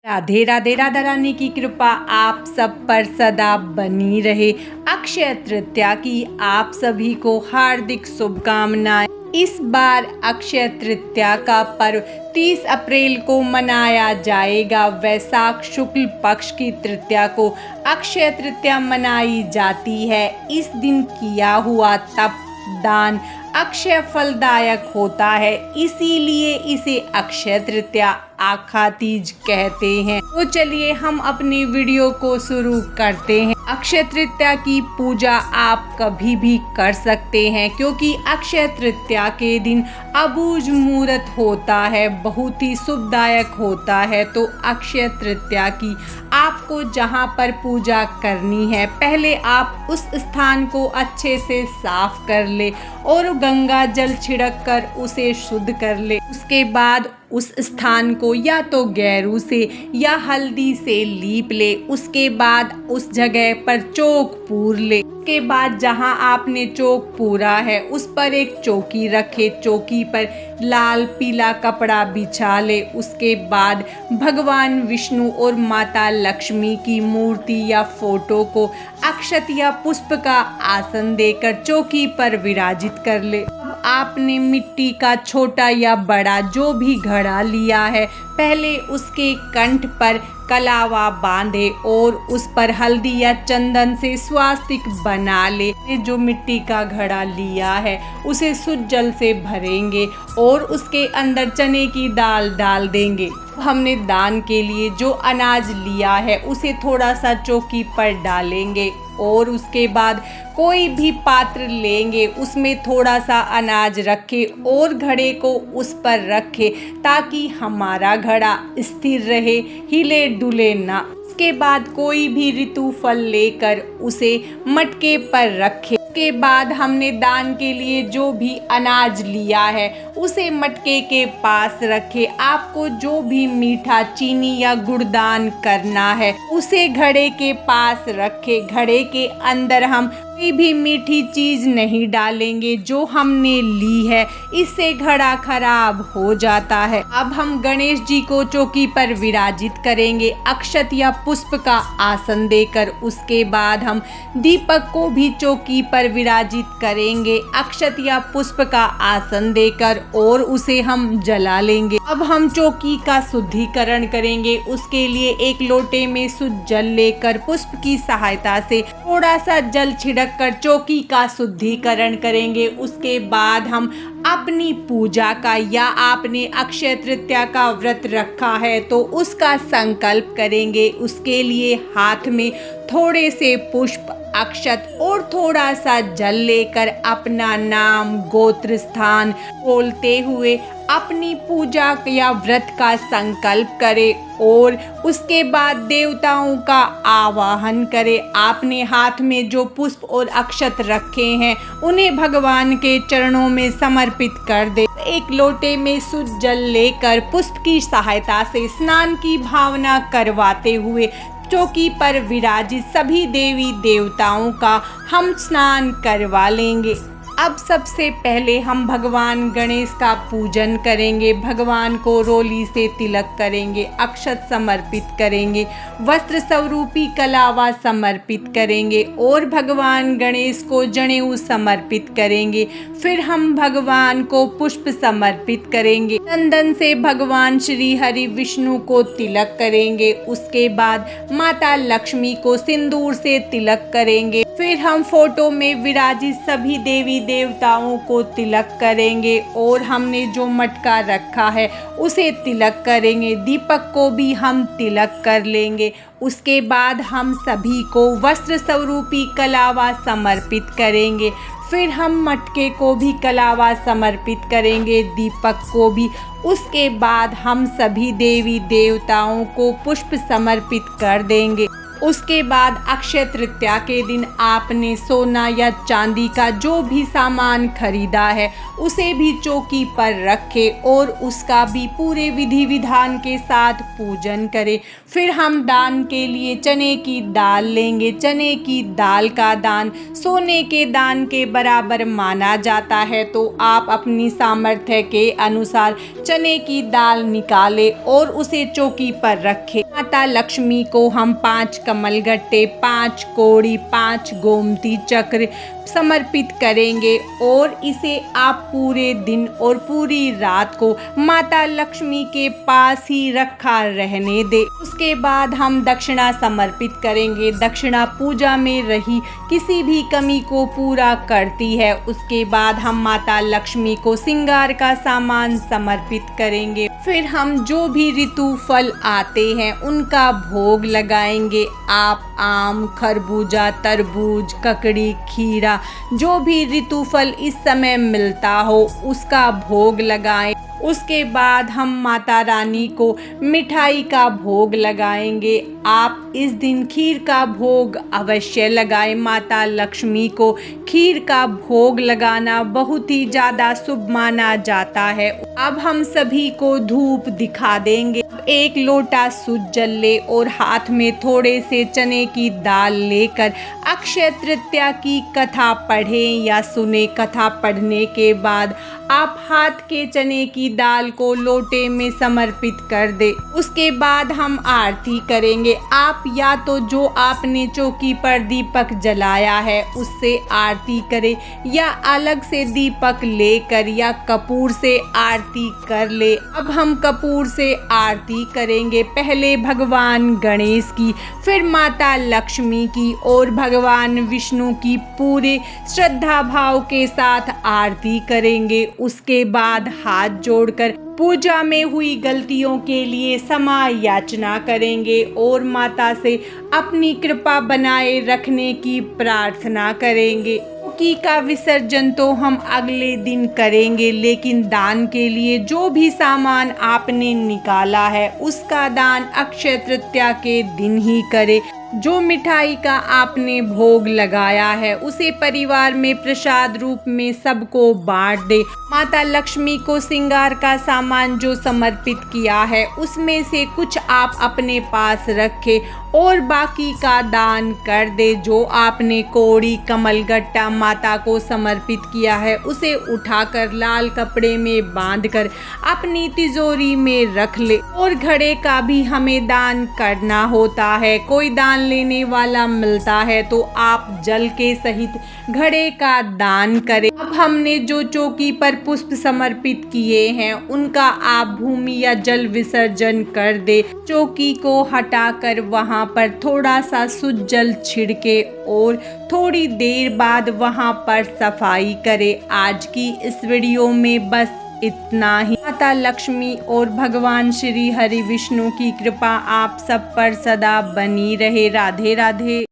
राधे राधे। राधा रानी की कृपा आप सब पर सदा बनी रहे। अक्षय तृतीया की आप सभी को हार्दिक शुभकामनाएं। इस बार अक्षय तृतीया का पर्व 30 अप्रैल को मनाया जाएगा। वैशाख शुक्ल पक्ष की तृतीया को अक्षय तृतीया मनाई जाती है। इस दिन किया हुआ तप दान अक्षय फलदायक होता है, इसीलिए इसे अक्षय तृतीया आखा तीज कहते हैं। तो चलिए हम अपनी वीडियो को शुरू करते हैं। अक्षय तृतीया की पूजा आप कभी भी कर सकते हैं, क्योंकि अक्षय तृतीया के दिन अबूझ मुहूर्त होता है, बहुत ही शुभदायक होता है। तो अक्षय तृतीया की आपको जहां पर पूजा करनी है, पहले आप उस स्थान को अच्छे से साफ कर ले और गंगा जल छिड़क कर उसे शुद्ध कर ले। उसके बाद उस स्थान को या तो गैरू से या हल्दी से लीप ले। उसके बाद उस जगह पर चौक पूर ले। उसके बाद जहां आपने चौक पूरा है उस पर एक चौकी रखे, चौकी पर लाल पीला कपड़ा बिछा ले। उसके बाद भगवान विष्णु और माता लक्ष्मी की मूर्ति या फोटो को अक्षत या पुष्प का आसन देकर चौकी पर विराजित कर ले। आपने मिट्टी का छोटा या बड़ा जो भी घड़ा लिया है, पहले उसके कंठ पर कलावा बांधे और उस पर हल्दी या चंदन से स्वास्तिक बना ले। जो मिट्टी का घड़ा लिया है उसे शुद्ध जल से भरेंगे और उसके अंदर चने की दाल डाल देंगे। हमने दान के लिए जो अनाज लिया है उसे थोड़ा सा चौकी पर डालेंगे और उसके बाद कोई भी पात्र लेंगे, उसमें थोड़ा सा अनाज रखे और घड़े को उस पर रखे ताकि हमारा घड़ा स्थिर रहे, हिले डुले ना। उसके बाद कोई भी ऋतु फल लेकर उसे मटके पर रखे। उसके बाद हमने दान के लिए जो भी अनाज लिया है उसे मटके के पास रखे। आपको जो भी मीठा चीनी या गुड़ दान करना है उसे घड़े के पास रखे। घड़े के अंदर हम कोई भी मीठी चीज नहीं डालेंगे जो हमने ली है, इससे घड़ा खराब हो जाता है। अब हम गणेश जी को चौकी पर विराजित करेंगे अक्षत या पुष्प का आसन देकर। उसके बाद हम दीपक को भी चौकी पर विराजित करेंगे अक्षत या पुष्प का आसन देकर और उसे हम जला लेंगे। अब हम चौकी का शुद्धिकरण करेंगे। उसके लिए एक लोटे में शुद्ध जल लेकर पुष्प की सहायता से थोड़ा सा जल छिड़क कर चौकी का शुद्धिकरण करेंगे। उसके बाद हम अपनी पूजा का या आपने अक्षय तृतीया का व्रत रखा है तो उसका संकल्प करेंगे। उसके लिए हाथ में थोड़े से पुष्प अक्षत और थोड़ा सा जल लेकर अपना नाम गोत्र स्थान बोलते हुए अपनी पूजा या व्रत का संकल्प करें और उसके बाद देवताओं का आवाहन करें। आपने हाथ में जो पुष्प और अक्षत रखे हैं उन्हें भगवान के चरणों में समर्पित कर दे। एक लोटे में शुद्ध जल लेकर पुष्प की सहायता से स्नान की भावना करवाते हुए चौकी पर विराजित सभी देवी देवताओं का हम स्नान करवा लेंगे। अब सबसे पहले हम भगवान गणेश का पूजन करेंगे। भगवान को रोली से तिलक करेंगे, अक्षत समर्पित करेंगे, वस्त्र स्वरूपी कलावा समर्पित करेंगे और भगवान गणेश को जनेऊ समर्पित करेंगे। फिर हम भगवान को पुष्प समर्पित करेंगे। चंदन से भगवान श्री हरि विष्णु को तिलक करेंगे। उसके बाद माता लक्ष्मी को सिंदूर से तिलक करेंगे। फिर हम फोटो में विराजित सभी देवी देवताओं को तिलक करेंगे और हमने जो मटका रखा है उसे तिलक करेंगे। दीपक को भी हम तिलक कर लेंगे। उसके बाद हम सभी को वस्त्र स्वरूपी कलावा समर्पित करेंगे। फिर हम मटके को भी कलावा समर्पित करेंगे, दीपक को भी। उसके बाद हम सभी देवी देवताओं को पुष्प समर्पित कर देंगे। उसके बाद अक्षय तृतीया के दिन आपने सोना या चांदी का जो भी सामान खरीदा है उसे भी चौकी पर रखे और उसका भी पूरे विधि विधान के साथ पूजन करें। फिर हम दान के लिए चने की दाल लेंगे। चने की दाल का दान सोने के दान के बराबर माना जाता है, तो आप अपनी सामर्थ्य के अनुसार चने की दाल निकालें और उसे चौकी पर रखें। माता लक्ष्मी को हम 5 कमलगट्टे, 5 कौड़ी, 5 गोमती चक्र समर्पित करेंगे और इसे आप पूरे दिन और पूरी रात को माता लक्ष्मी के पास ही रखा रहने दे। उसके बाद हम दक्षिणा समर्पित करेंगे। दक्षिणा पूजा में रही किसी भी कमी को पूरा करती है। उसके बाद हम माता लक्ष्मी को श्रृंगार का सामान समर्पित करेंगे। फिर हम जो भी ऋतु फल आते हैं उनका भोग लगाएंगे। आप आम, खरबूजा, तरबूज, ककड़ी, खीरा, जो भी ऋतु फल इस समय मिलता हो उसका भोग लगाएं। उसके बाद हम माता रानी को मिठाई का भोग लगाएंगे। आप इस दिन खीर का भोग अवश्य लगाएं। माता लक्ष्मी को खीर का भोग लगाना बहुत ही ज़्यादा शुभ माना जाता है। अब हम सभी को धूप दिखा देंगे। एक लोटा शुद्ध जल ले और हाथ में थोड़े से चने की दाल लेकर अक्षय तृतीया की कथा पढ़ें या सुने। कथा पढ़ने के बाद आप हाथ के चने की दाल को लोटे में समर्पित कर दे। उसके बाद हम आरती करेंगे। आप या तो जो आपने चौकी पर दीपक जलाया है उससे आरती करें या अलग से दीपक लेकर या कपूर से आरती कर ले। अब हम कपूर से आरती करेंगे। पहले भगवान गणेश की, फिर माता लक्ष्मी की और भगवान विष्णु की पूरे श्रद्धा भाव के साथ आरती करेंगे। उसके बाद हाथ जोड़कर पूजा में हुई गलतियों के लिए क्षमा याचना करेंगे और माता से अपनी कृपा बनाए रखने की प्रार्थना करेंगे। चौकी का विसर्जन तो हम अगले दिन करेंगे, लेकिन दान के लिए जो भी सामान आपने निकाला है उसका दान अक्षय तृतीया के दिन ही करें। जो मिठाई का आपने भोग लगाया है उसे परिवार में प्रसाद रूप में सबको बांट दे। माता लक्ष्मी को श्रृंगार का सामान जो समर्पित किया है उसमें से कुछ आप अपने पास रखें और बाकी का दान कर दे। जो आपने कौड़ी, कमलगट्टा माता को समर्पित किया है उसे उठाकर लाल कपड़े में बांधकर अपनी तिजोरी में रख ले। और घड़े का भी हमें दान करना होता है। कोई दान लेने वाला मिलता है तो आप जल के सहित घड़े का दान करें। अब हमने जो चौकी पर पुष्प समर्पित किए हैं उनका आप भूमि या जल विसर्जन कर दे। चौकी को हटाकर वहां पर थोड़ा सा शुद्ध जल छिड़के और थोड़ी देर बाद वहां पर सफाई करें। आज की इस वीडियो में बस इतना ही। माता लक्ष्मी और भगवान श्री हरि विष्णु की कृपा आप सब पर सदा बनी रहे। राधे राधे।